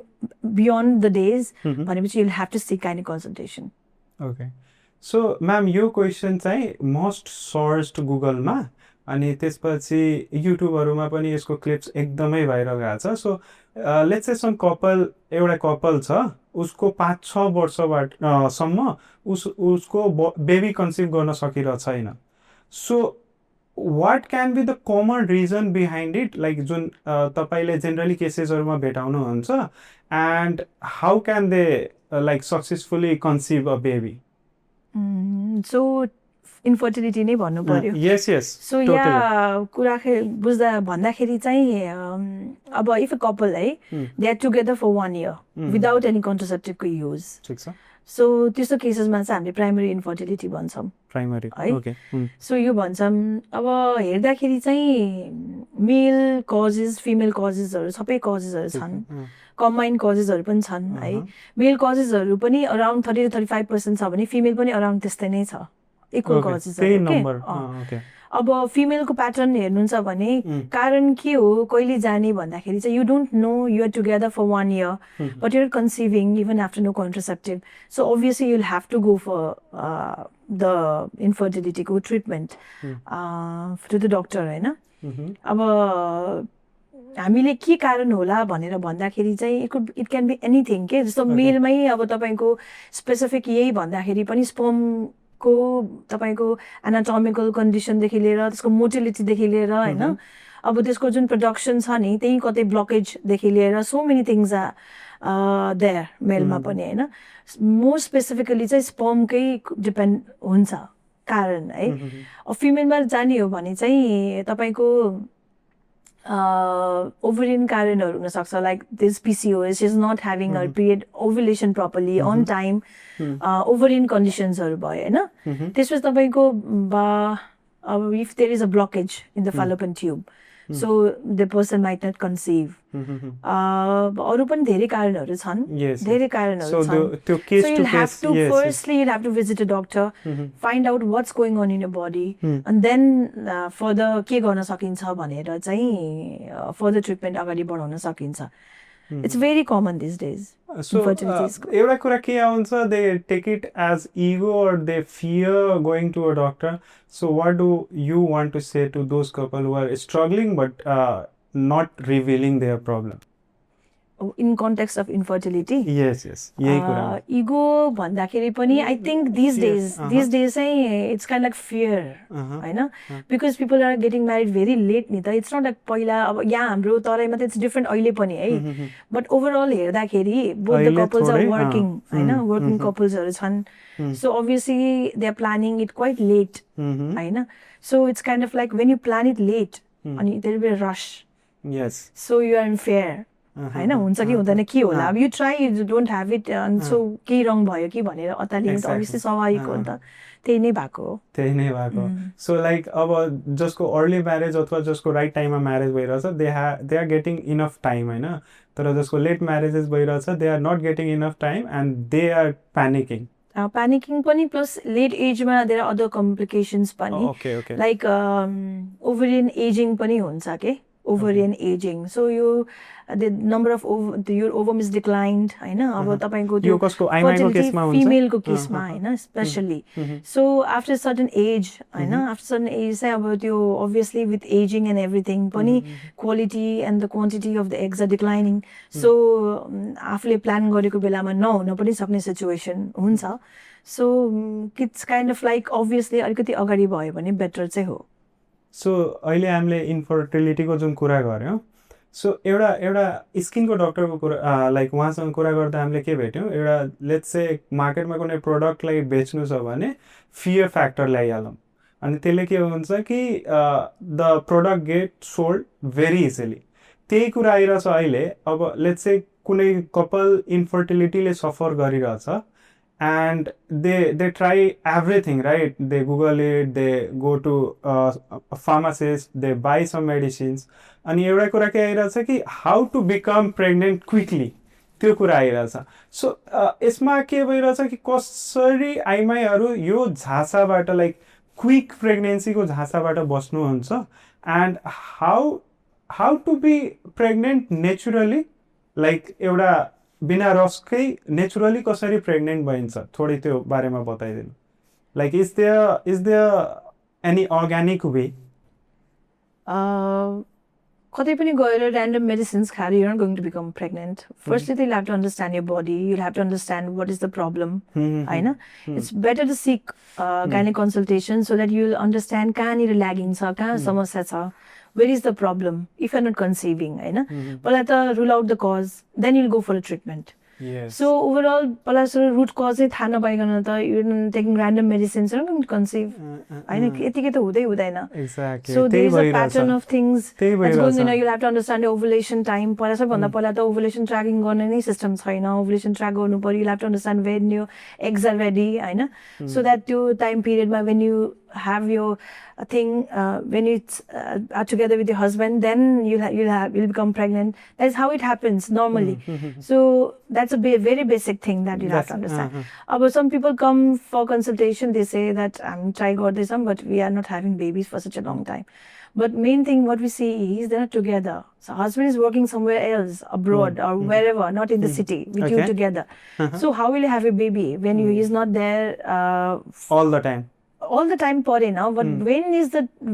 Speaker 2: beyond the days भनेपछि you will have to seek गाइनिक कन्सल्टेसन
Speaker 1: ओके सो म्याम यो क्वेसन चाहिँ मोस्ट सर्च्ड गुगलमा अनि त्यसपछि युट्युबहरूमा पनि यसको क्लिप्स एकदमै भाइरल गएको छ सो लेट्स से सम एउटा कपल छ उसको 5-6 वर्षबाट सम्म उसको बेबी कन्सिभ गर्न सकिरहेको छैन so what can be the common reason behind it like जुन तपाईँले जेनरली केसेसहरूमा भेटाउनुहुन्छ and how can they like successfully conceive a baby
Speaker 2: so infertility नै भन्नु पर्यो
Speaker 1: यस
Speaker 2: सो यहाँ कुरा भन्दाखेरि चाहिँ अब इफ अ कपल है they are together for 1 year without any कन्ट्रासेप्टिभको युज सो त्यस्तो केसेसमा चाहिँ हामीले प्राइमरी इन्फर्टिलिटी भन्छौँ है सो यो भन्छौँ अब हेर्दाखेरि चाहिँ मेल कजेस फिमेल कजेसहरू सबै कजेसहरू छन् कम्बाइन्ड कजेसहरू पनि छन् है मेल कजेसहरू पनि अराउन्ड 30-35% छ भने फिमेल पनि अराउन्ड त्यस्तै नै छ इक्वल कजेस अब फिमेलको प्याटर्न हेर्नुहुन्छ भने कारण के हो कहिले जाने भन्दाखेरि चाहिँ you don't know you are together for 1 year but you're conceiving even after no contraceptive so obviously you will have to go for the इन्फर्टिलिटीको ट्रिटमेन्ट टु द डक्टर होइन अब हामीले के कारण होला भनेर भन्दाखेरि चाहिँ इट क्यान बी एनिथिङ के जस्तो मेलमै अब तपाईँको स्पेसिफिक यही भन्दाखेरि पनि स्पर्मको तपाईँको एनाटोमिकल कन्डिसनदेखि लिएर त्यसको मोटिलिटीदेखि लिएर होइन अब त्यसको जुन प्रडक्सन छ नि त्यही कतै ब्लकेजदेखि लिएर so many things are there मेलमा पनि होइन मोर स्पेसिफिकली चाहिँ स्पर्मकै डिपेन्ड हुन्छ कारण है अब फिमेलमा जाने हो भने चाहिँ तपाईँको ovarian कारणहरू हुन सक्छ like this PCOS is not having a period ovulation properly on time ovarian कन्डिसन्सहरू भयो होइन त्यसपछि तपाईँको अब if there is a blockage in the fallopian tube so the person might not conceive. अरू पनि धेरै कारणहरू छन्, धेरै कारणहरू छन्. So you'll have to firstly you'll have to visit a doctor, find out what's going on in your body, and then further के गर्न सकिन्छ भनेर चाहिँ further treatment अगाडि बढाउन सकिन्छ. It's very common these days.
Speaker 1: So एउटा कुरा के आउँछ, they take it as ego or they fear going to a doctor. So what do you want to say to those couple who are struggling but not revealing their problem?
Speaker 2: In context of infertility?
Speaker 1: Yes. यही कुरा.
Speaker 2: Ego भन्दाखेरि पनि I think these days चाहिँ it's kind of like fear, हैन? Because people are getting married very late नि त. It's not like पहिला अब यहाँ हाम्रो तराईमा त it's different अहिले पनि है. But overall हेर्दाखेरि both the couples are working, हैन? Working couples हरू छन्. So obviously they are planning it quite late, हैन? So it's kind of like when you plan it late, अनि there will be a rush.
Speaker 1: Yes.
Speaker 2: So you are in fear. हैन, हुन्छ कि हुँदैन के होला. अब you try, you don't have it, and so केही रङ भयो कि भनेर अतालिनु त obviously स्वाभाविक हो नि त. त्यही नै भएको हो. So like अब जसको अर्ली म्यारेज अथवा जसको राइट टाइममा म्यारेज भइरहेछ, they are getting enough time, हैन? तर जसको लेट म्यारेजेस भइरहेछ, they are not getting enough time and they are panicking. Panicking पनि plus late एजमा there are other complications पनि.
Speaker 1: Okay.
Speaker 2: Like ovarian aging पनि हुन्छ के. Ovarian aging. So the number of your ovum is declined, हैन? अब तपाईको त्यो fertility female को केसमा हैन, especially. So after certain age, हैन, after certain age चाहिँ अब त्यो obviously with aging and everything पनि quality and the quantity of the eggs are declining. So आफूले प्लान गरेको बेलामा नहुन पनि सक्ने situation हुन्छ. So it's kind of like obviously अलिकति अगाडि भयो भने better चाहिँ हो.
Speaker 1: सो अहिले हामीले इन्फर्टिलिटीको जुन कुरा गऱ्यौँ, सो एउटा स्किनको डक्टरको कुरा लाइक उहाँसँग कुरा गर्दा हामीले के भेट्यौँ, एउटा लेट्स से मार्केटमा कुनै प्रोडक्टलाई बेच्नु छ भने फियर फ्याक्टर ल्याइहालौँ, अनि त्यसले के हुन्छ कि the product get sold very easily. त्यही कुरा आइरहेछ अहिले. अब लेट्स से कुनै कपल इन्फर्टिलिटीले सफर गरिरहेछ and they try everything, right? They Google it, they go to a pharmacist, they buy some medicines. अनि एउटा कुरा के आइरहेछ कि how to become pregnant quickly, त्यो कुरा आइरहेछ. सो यसमा के भइरहेछ कि कसरी आइमाईहरू यो झासाबाट लाइक क्विक प्रेग्नेन्सीको झासाबाट बस्नुहुन्छ, and how to be pregnant naturally, like एउटा बिना रसकै नेचुरली कसरी प्रेग्नेन्ट भइन्छ, थोरै त्यो बारेमा बताइदिनु. Like is there any organic way?
Speaker 2: कतै पनि गएर random medicines खाएर you're not going to become pregnant. Firstly, you'll have to understand your body. You'll have to understand what is the problem. हैन? It's better to seek gynae consultation so that you'll understand कहाँनिर lagging छ, कहाँ समस्या छ. Where is the problem if you're not conceiving, हैन? पहिला त rule out the cause, then you'll go for a treatment.
Speaker 1: Yes.
Speaker 2: So overall, पहिला सुरु root cause चाहिँ थाहा नपाइकन त you're taking random medicines, you're not going to conceive. हैन? यतिकै त हुँदैन.
Speaker 1: Exactly.
Speaker 2: So there is a pattern of things that's going on. You'll have to understand your ovulation time. पहिला सबभन्दा पहिला त ovulation tracking गर्ने नै सिस्टम छैन. Ovulation track गर्नु पर्यो. You'll have to understand when your eggs are ready, हैन? So that त्यो time period मा when you have your thing, when you are together with your husband, then you'll become pregnant. That's how it happens normally. So that's a very basic thing that you'll have to understand. But some people come for consultation, they say that I'm trying autism, but we are not having babies for such a long time. But main thing what we see is they're not together. So husband is working somewhere else, abroad or wherever, not in the city with you together. So how will you have a baby when he is not there
Speaker 1: all the time?
Speaker 2: All the time परेन, but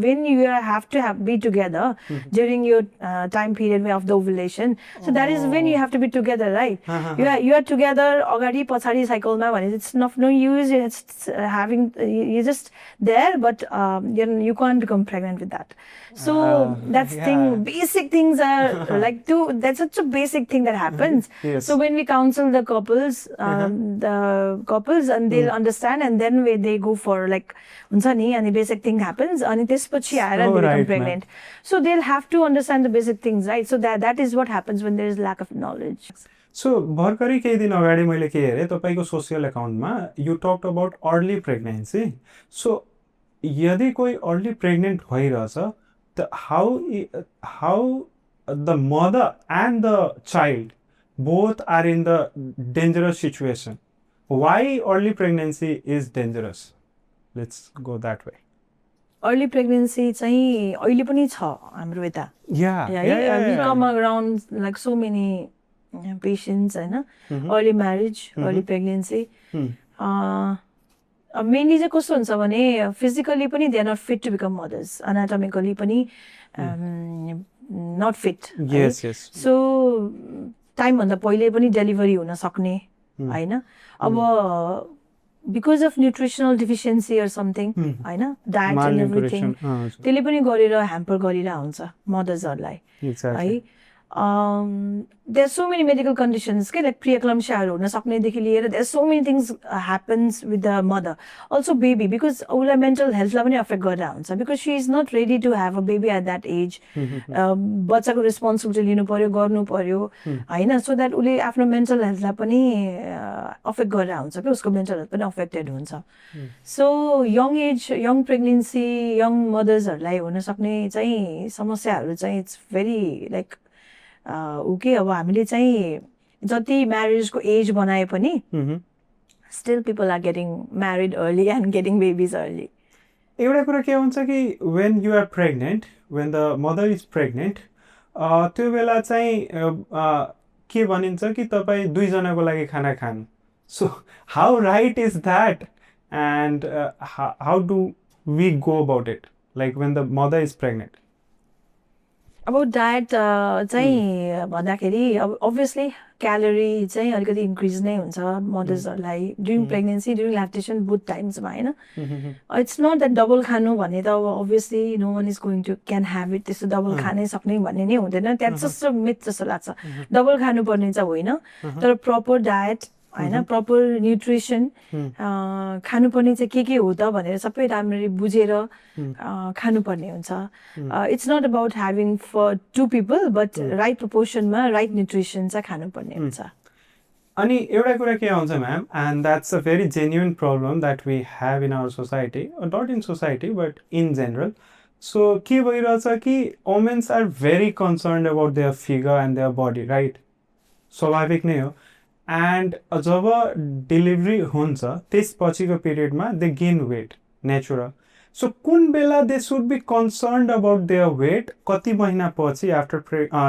Speaker 2: when you have to be together during your time period of the ovulation, so that is when you have to be together, right? You are together अगाडि पछाडि साइकलमा भने it's no use. It's you're just there, but you can't become pregnant with that. So that's thing. Basic things are like that's such a basic thing that happens.
Speaker 1: Yes.
Speaker 2: So when we counsel the couples, and they'll understand, and then they go for like हुन्छ नि, अनि basic thing happens, अनि त्यसपछि आएर they become pregnant. So they'll have to understand the basic things, right? So that is what happens when there is lack of knowledge.
Speaker 1: So भर्खरै केही दिन अगाडि मैले के हेरेँ तपाईको social अकाउन्टमा you talked about early pregnancy. So यदि कोही early pregnant भइरहेछ how the mother and the child both are in the dangerous situation. Why early pregnancy is dangerous? Let's go that way.
Speaker 2: Early pregnancy चाहिँ अहिले पनि छ हाम्रो यता we come around like so many patients होइन early marriage early pregnancy mainly चाहिँ कस्तो हुन्छ भने physically पनि they are not fit to become mothers, anatomically पनि not fit.
Speaker 1: Yes.
Speaker 2: So time भन्दा पहिले पनि डेलिभरी हुन सक्ने हैन अब because of nutritional deficiency or something हैन diet and everything त्यसले पनि गरेर hamper गरिरा हुन्छ मदर्सहरुलाई है there's so many medical conditions के like preeclampsia हुन सक्ने देखि लिएर there's so many things happens with the mother, also baby, because उसलाई mental health लाई पनि affect गरेर हुन्छ because she is not ready to have a baby at that age. बच्चाको responsibility लिनु पर्यो गर्नु पर्यो हैन, so that उसले आफ्नो mental health लाई पनि affect गरेर हुन्छ के उसको mental health पनि affected हुन्छ. So young age, young pregnancy, young mothers हरुलाई हुन सक्ने चाहिँ समस्याहरु चाहिँ it's very like okay अब हामीले चाहिँ जति marriage को age बनाए पनि still people are getting married early and getting babies early.
Speaker 1: एउटा कुरा के हुन्छ कि when you are pregnant, when the mother is pregnant, त्यो बेला चाहिँ के भनिन्छ कि तपाई दुई जनाको लागि खाना खानु. So how right is that, and how do we go about it, like when the mother is pregnant?
Speaker 2: About diet चाहिँ भन्दाखेरि obviously calorie चाहिँ अलिकति increase नै हुन्छ मदर्सहरुलाई during pregnancy, during lactation, both times मा हैन. It's not that double खानु भने त obviously no one is going to can have it, त्यसो double खानै सक्ने भन्ने नै हुँदैन. That's just a myth जस्तो लाग्छ. Double खानु पर्ने चाहिँ होइन, तर proper diet हैन, proper nutrition खानु पर्ने चाहिँ के हो त भनेर सबै राम्ररी बुझेर खानु पर्ने हुन्छ. It's not about having for two people, but right proportion मा right nutrition चाहिँ खानु पर्ने हुन्छ.
Speaker 1: अनि एउटा कुरा के हुन्छ ma'am, and that's a very genuine problem that we have in our society, or not in society but in general. So के भइरहेछ कि women are very concerned about their figure and their body, right? स्वाभाविक नै हो. And job delivery हुन्छ त्यसपछिको पिरियडमा they gain weight, natural. So कुन बेला they should be concerned about their weight कति महिना पछि after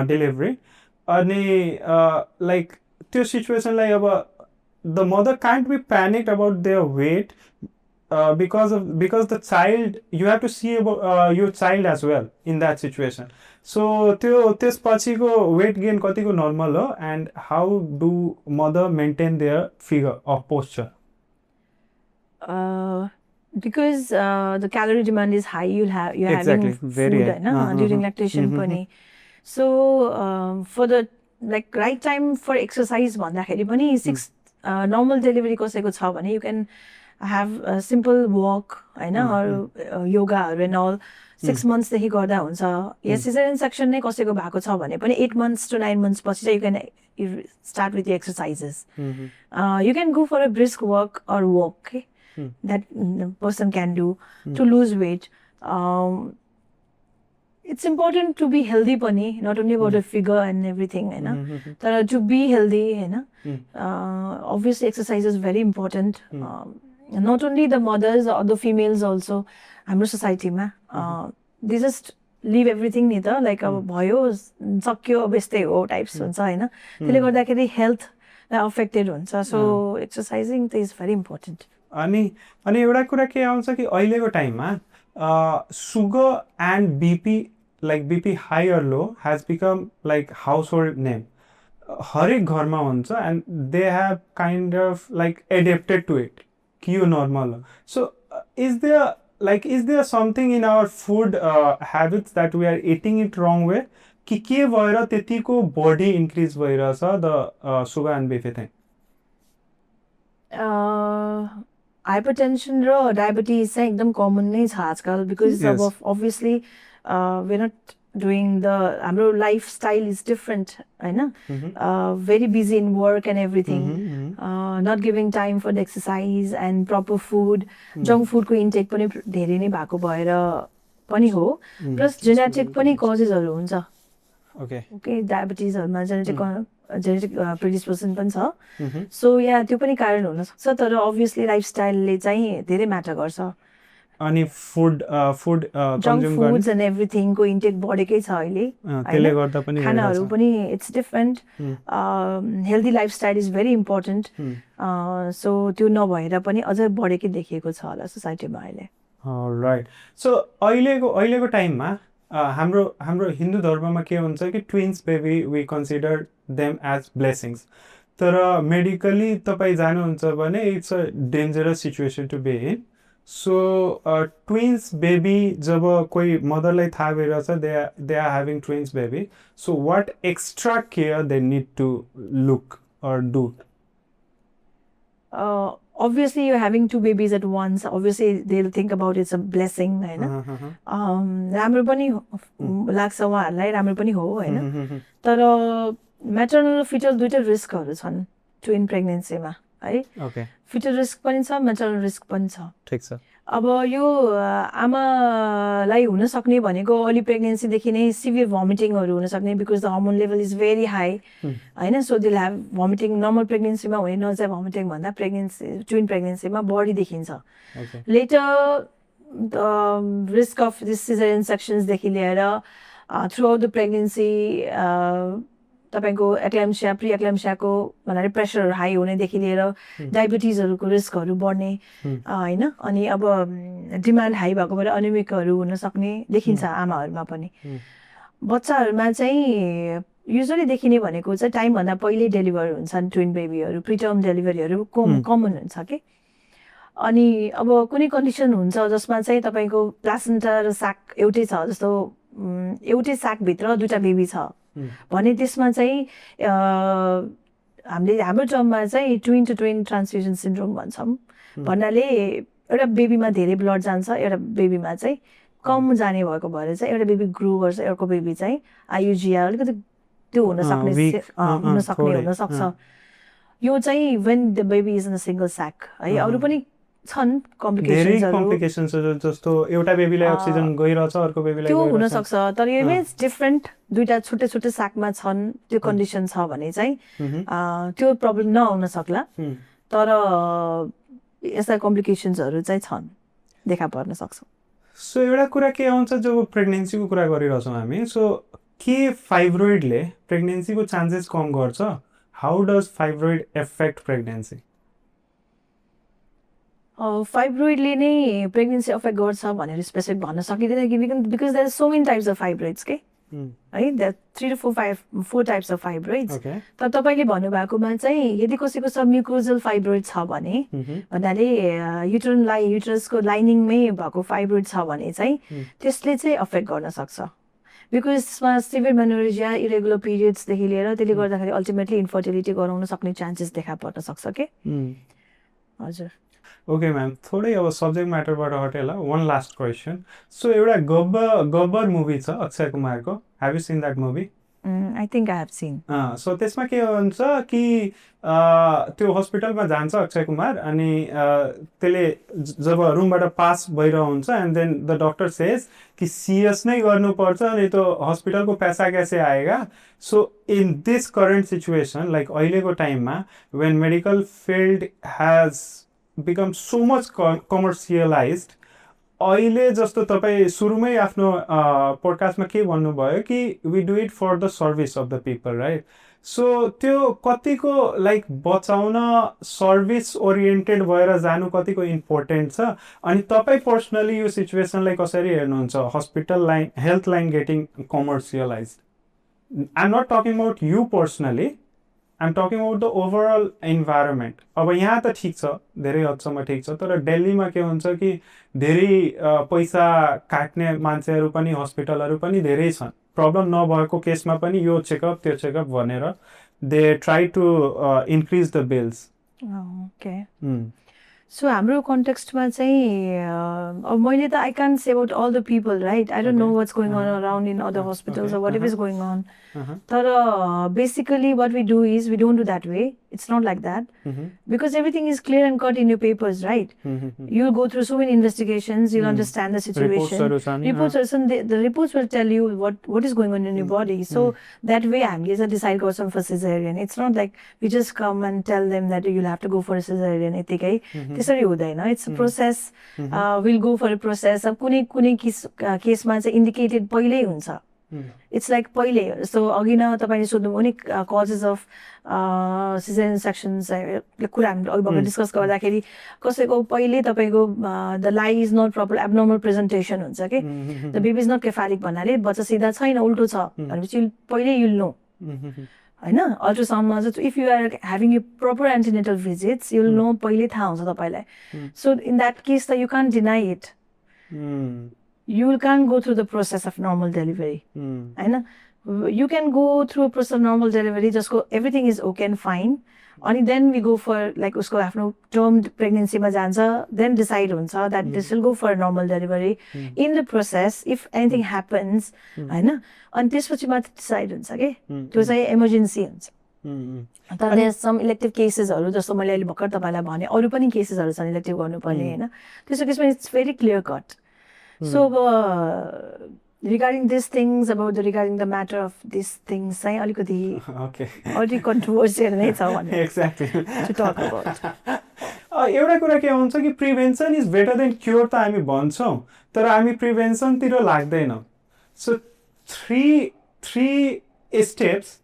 Speaker 1: delivery, अनि like त्यो सिचुएसनलाई अब the mother can't be panicked about their weight because the child, you have to see about your child as well in that situation. So त्यो त्यसपछिको weight gain कतिको normal हो, and how do mother maintain their figure or posture?
Speaker 2: Because the calorie demand is high, you're
Speaker 1: exactly.
Speaker 2: having
Speaker 1: very
Speaker 2: food during lactation पनि. So for the like right time for exercise भन्दाखेरि पनि 6 normal delivery कसैको छ भने you can have a simple walk हैन, or yoga and all 6 months देखि गर्दा हुन्छ. Yes, cesarean section नै कसैको भएको छ भने पनि 8 months to 9 months पछि चाहिँ you can start with the exercises. You can go for a brisk walk or walk, okay? That the person can do to lose weight. It's important to be healthy पनि, not only about the figure and everything हैन, तर to be healthy हैन. Obviously exercise is very important. Not only the mothers or the females also, हाम्रो society मा they just leave everything नि त, like अब भयो सक्यो अब यस्तै हो types हुन्छ हैन. त्यसले गर्दाखेरि health affected हुन्छ. So exercising is very important.
Speaker 1: अनि एउटा कुरा के आउँछ कि अहिलेको टाइममा sugar and BP, like BP high or low, has become like household name. हरेक घरमा हुन्छ, and they have kind of like adapted to it. कि यो normal हो. So is there something in our food habits that we are eating it wrong way? कि के भएर त्यतिको body increase भइरहेछ the sugar and BP thing?
Speaker 2: Hypertension र diabetes चाहिँ एकदम common नै छ आजकल, because of obviously we're not doing हाम्रो lifestyle is different हैन, very busy in work and everything, not giving time for the exercise and proper food, junk food को intake पनि धेरै नै भएको भएर पनि हो प्लस जेनेटिक पनि कजेसहरू हुन्छ
Speaker 1: ओके
Speaker 2: ओके डायबिटिजहरूमा जेनेटिक प्रिडिस्पोजन पनि छ सो या त्यो पनि कारण हुनसक्छ तर अभियसली लाइफस्टाइलले चाहिँ धेरै म्याटर गर्छ
Speaker 1: अनि food
Speaker 2: junk
Speaker 1: consume
Speaker 2: foods and एभ्रिथिङको इन्टेक बढेकै छ अहिले
Speaker 1: त्यसले गर्दा पनि
Speaker 2: खानाहरू पनि it's different healthy lifestyle is very important so त्यो नभएर पनि अझै बढेकै देखिएको छ होला सोसाइटीमा अहिले
Speaker 1: राइट सो अहिलेको टाइममा हाम्रो हिन्दू धर्ममा के हुन्छ कि twins baby we consider them as blessings तर मेडिकली तपाईँ जानुहुन्छ भने it's a dangerous situation to be in so twins baby जब कोही मदरलाई थाहा भइरहेछ they are having twins baby so what extra care they need to look or do
Speaker 2: obviously you're having two babies at once obviously they'll think about it's a blessing हैन राम्रो पनि लाग्छ उहाँहरूलाई राम्रो पनि हो हैन तर म्याटर्नल फिटल दुईटै रिस्कहरू छन् ट्विन प्रेग्नेन्सीमा है
Speaker 1: ओके
Speaker 2: फिटल रिस्क पनि छ म्याटर्नल रिस्क पनि छ
Speaker 1: ठिक छ
Speaker 2: अब यो आमालाई हुन सक्ने भनेको अर्ली प्रेग्नेन्सीदेखि नै सिभियर भमिटिङहरू हुन सक्ने because the hormone level is very high होइन so they'll have vomiting normal प्रेग्नेन्सीमा हुने नजाय भमिटिङ भन्दा ट्विन प्रेग्नेन्सीमा बढी देखिन्छ later the risk of this caesarean सेक्सन्सदेखि लिएर थ्रु आउट द प्रेग्नेन्सी तपाईँको एक्ल्याम्सिया प्री एक्ल्याम्सियाको भन्नाले प्रेसरहरू हाई हुनेदेखि लिएर डायबिटिजहरूको रिस्कहरू बढ्ने होइन अनि अब डिमान्ड हाई भएको भएर अनिमिकहरू हुन सक्ने देखिन्छ आमाहरूमा पनि बच्चाहरूमा चाहिँ युजली देखिने भनेको चाहिँ टाइमभन्दा पहिल्यै डेलिभर हुन्छन् ट्विन बेबीहरू प्रिटर्म डेलिभरीहरू कमन हुन्छ कि अनि अब कुनै कन्डिसन हुन्छ जसमा चाहिँ तपाईँको प्लासेन्टा र साक एउटै छ जस्तो एउटै साकभित्र दुईवटा बेबी छ भने त्यसमा चाहिँ हामीले हाम्रो टर्ममा चाहिँ twin to twin transfusion syndrome भन्छौँ भन्नाले एउटा बेबीमा धेरै ब्लड जान्छ एउटा बेबीमा चाहिँ कम जाने भएको भएर चाहिँ एउटा बेबी ग्रो गर्छ अर्को बेबी चाहिँ आयुजिया अलिकति त्यो हुनसक्छ यो चाहिँ when the baby is in a single sac है अरू पनि छन्
Speaker 1: कम्प्लिकेसन्सहरू जस्तो एउटा बेबीलाई अक्सिजन गइरहेछ अर्को बेबीलाई
Speaker 2: त्यो हुन सक्छ तर यो इमेज डिफरेन्ट दुईटा छुट्टै छुट्टै साकमा छन् त्यो कन्डिसन छ भने चाहिँ त्यो प्रब्लम नहुन सक्ला तर यस्ता कम्प्लिकेसन्सहरू चाहिँ छन् देखा पर्न सक्छ
Speaker 1: सो एउटा कुरा के आउँछ जब प्रेग्नेन्सीको कुरा गरिरहेछौँ हामी सो के फाइब्रोइडले प्रेग्नेन्सीको चान्सेस कम गर्छ how does fibroid affect pregnancy
Speaker 2: फाइब्रोइडले नै प्रेग्नेन्सी अफेक्ट गर्छ भनेर स्पेसिफिक भन्न सकिँदैन because there are so many types of fibroids के है there 3 to 4 types of fibroids तर तपाईँले भन्नुभएकोमा चाहिँ यदि कसैको सबम्युकोजल फाइब्रोइड छ भने भन्नाले युटरसको लाइनिङमै भएको फाइब्रोइड छ भने चाहिँ त्यसले चाहिँ अफेक्ट गर्न सक्छ बिकज यसमा सिभियर मेनोरेजिया इरेगुलर पिरियड्सदेखि लिएर त्यसले गर्दाखेरि अल्टिमेटली इन्फर्टिलिटी गराउन सक्ने चान्सेस देखा पर्न सक्छ के हजुर
Speaker 1: ओके म्याम थोरै अब सब्जेक्ट म्याटरबाट हटेला वान लास्ट क्वेसन सो एउटा गब्बर मुभी छ अक्षय कुमारको have you scene that movie
Speaker 2: I think I have seen
Speaker 1: so त्यसमा के हुन्छ कि त्यो हस्पिटलमा जान्छ अक्षय कुमार अनि त्यसले जब रुमबाट पास भइरहेको हुन्छ and then the doctor says कि सिएस नै गर्नुपर्छ अनि त्यो हस्पिटलको पैसा कैसे आएगा so in this current situation like अहिलेको टाइममा when medical field has become so much commercialised अहिले जस्तो तपाईँ सुरुमै आफ्नो पोडकास्टमा के भन्नुभयो कि we do it for the service of the people right so त्यो कतिको लाइक बचाउन सर्भिस ओरिएन्टेड भएर जानु कतिको इम्पोर्टेन्ट छ अनि तपाईँ पर्सनली यो सिचुएसनलाई कसरी हेर्नुहुन्छ hospital line health line getting commercialised I am not talking about you personally I'm talking about the overall environment अब यहाँ त ठिक छ धेरै हदसम्म ठिक छ तर दिल्लीमा के हुन्छ कि धेरै पैसा काट्ने मान्छेहरू पनि हस्पिटलहरू पनि धेरै छन् प्रब्लम नभएको केसमा पनि यो चेकअप त्यो चेकअप भनेर they try to increase the bills
Speaker 2: okay so हाम्रो कन्टेक्स्टमा चाहिँ अब मैले त I can say about all the people right I don't know what's going on around in other hospitals whatever is going on तर basically what we do is we don't do that way. It's not like that. Because everything is clear and cut in your papers, right? You'll go through so many investigations, you'll understand the situation. Reports the reports will tell you what is going on in your body. So that way हामीले चाहिँ decide गर्छौँ for cesarean. It's not like we just come and tell them that you'll have to go for a cesarean यतिकै त्यसरी हुँदैन. It's a process. We'll go for a process. अब कुनै केसमा चाहिँ indicated पहिल्यै हुन्छ. It's like पहिले so अघि न तपाईले सोध्नु भने causes of cesarean sections कुरा हामीले अघि भर्खर डिस्कस गर्दाखेरि कसैको पहिले तपाईको the lie is not proper abnormal presentation हुन्छ के the baby is not cephalic भन्नाले बच्चा सिधा छैन उल्टो छ भनेपछि पहिले you'll know हैन अल्ट्रासाउन्डमा चाहिँ if you are having a proper antenatal visits you'll know पहिले थाहा हुन्छ तपाईलाई so in that case you can't deny it. You can't go through the process of normal delivery. Right? You can go through a process of normal delivery, just go, everything is okay and fine. Only then we go for, like, usko afno termed pregnancy ma jancha, then decide huncha that this will go for a normal delivery. In the process, if anything happens, right? And त्यसपछि मात्र decide huncha के त्यो चाहिँ emergency huncha. तर there are some elective cases हरु जस्तो मैले अहिले भर्खर तपाईलाई भने अरु पनि cases हरु छन् elective गर्नुपर्ने हैन त्यसो केसमा it's very clear cut. So regarding these things regarding the matter of these things चाहिँ अलिकति अलि कन्ट्रोभर्सियल नै छ भन्ने
Speaker 1: एक्ज्याक्टली
Speaker 2: to talk about.
Speaker 1: एउटा कुरा के हुन्छ कि prevention is better than cure त हामी भन्छौँ तर हामी प्रिभेन्सनतिर लाग्दैनौँ. सो थ्री स्टेप्स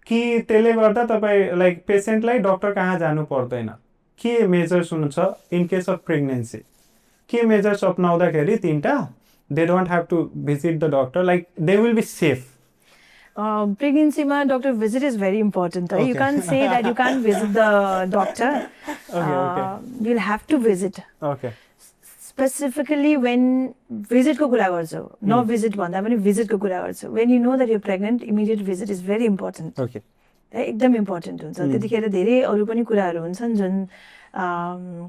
Speaker 1: कि त्यसले गर्दा तपाईँ लाइक पेसेन्टलाई डक्टर कहाँ जानु पर्दैन. के मेजर्स हुन्छ इन केस अफ प्रेग्नेन्सी के मेजर्स अपनाउँदाखेरि तीनटा they don't have to visit the doctor, like they will be safe.
Speaker 2: Pregnancy ma doctor visit is very important. You can't say that you can't visit the doctor. You'll have to visit. Specifically when visit ko kura garchau, no visit bhanda pani visit ko kura garchau. When you know that you're pregnant, immediate visit is very important. एकदम important हुन्छ. त्यतिखेर धेरै अरू पनि कुराहरू हुन्छन् जुन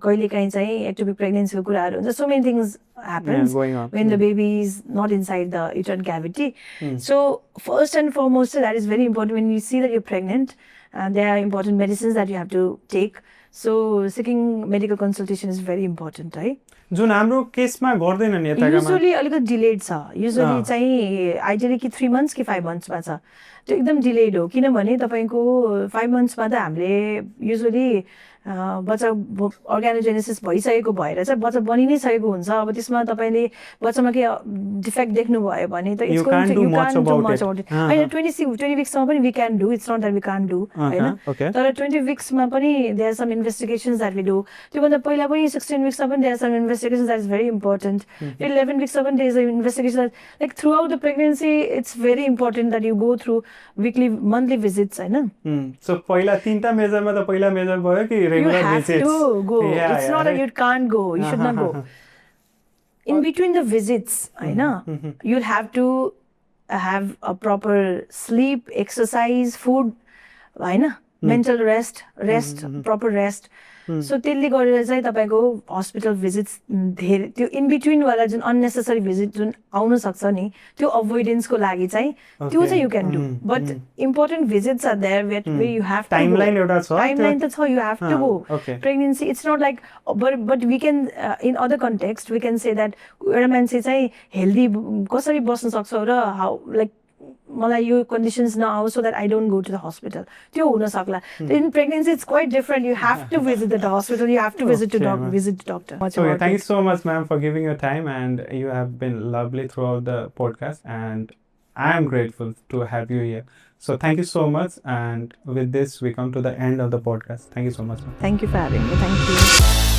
Speaker 2: कहिलेकाहीँ चाहिँ एक्टोपिक प्रेग्नेन्सीको कुराहरू हुन्छ. So many things happens when the baby is not inside the uterine cavity. So first and foremost that is very important when you see that you're pregnant. There are important medicines that you have to take. So seeking medical consultation is very important, right?
Speaker 1: जुन हाम्रो केसमा गर्दैन नि यताकामा
Speaker 2: usually अलिकति delayed छ. Usually चाहिँ ideally कि 3 months कि 5 months मा छ. त्यो एकदम डिलेड हो किनभने तपाईको 5 months मा त हामीले युजुअली बच्चा अर्गानोजेनेसिस भइसकेको भएर चाहिँ बच्चा बनि नै सकेको हुन्छ. अब त्यसमा तपाईले बच्चामा के डिफेक्ट देख्नु भयो भने त it's going to you can't do much about it. हैन 20 वीक्समा पनि we can do. It's not that we can't do हैन. तर 20 वीक्समा पनि there are some investigations that we do. त्यो भन्दा पहिला पनि 16 वीक्समा पनि there are some investigations that is very important. 11 वीक्समा पनि there is a investigation like throughout the pregnancy. It's very important that you go through weekly monthly visits हैन.
Speaker 1: So पहिला तीनटा मेजरमा त पहिला मेजर भयो कि
Speaker 2: you have to go. It's not that you can't go. You should not go. In between the visits, you'll have to have a proper sleep, exercise, food, mental rest, proper rest. So त्यसले गरेर चाहिँ तपाईको hospital visits धेरै त्यो in between वाला जुन unnecessary visit जुन आउन सक्छ नि त्यो अभोइडेन्सको लागि चाहिँ त्यो चाहिँ you can do. But important visits are there way you have
Speaker 1: timeline एउटा छ.
Speaker 2: टाइमलाइन त छ. You have to go. Pregnancy it's not like but we can in other context we can say that एउटा मान्छे चाहिँ healthy कसरी बस्न सक्छ र हाउ लाइक मलाई यो कन्डिसन्स नआओस् so that I don't go to the hospital. त्यो हुन सक्ला. In pregnancy it's quite different. You have to visit the hospital. You have to visit the doctor.
Speaker 1: Okay, thank you so much, ma'am, for giving your time, and you have been lovely throughout the podcast, and I am grateful to have you here. So thank you so much, and with this we come to the end of the podcast. Thank you so much, ma'am.
Speaker 2: Thank you for having me. Thank you.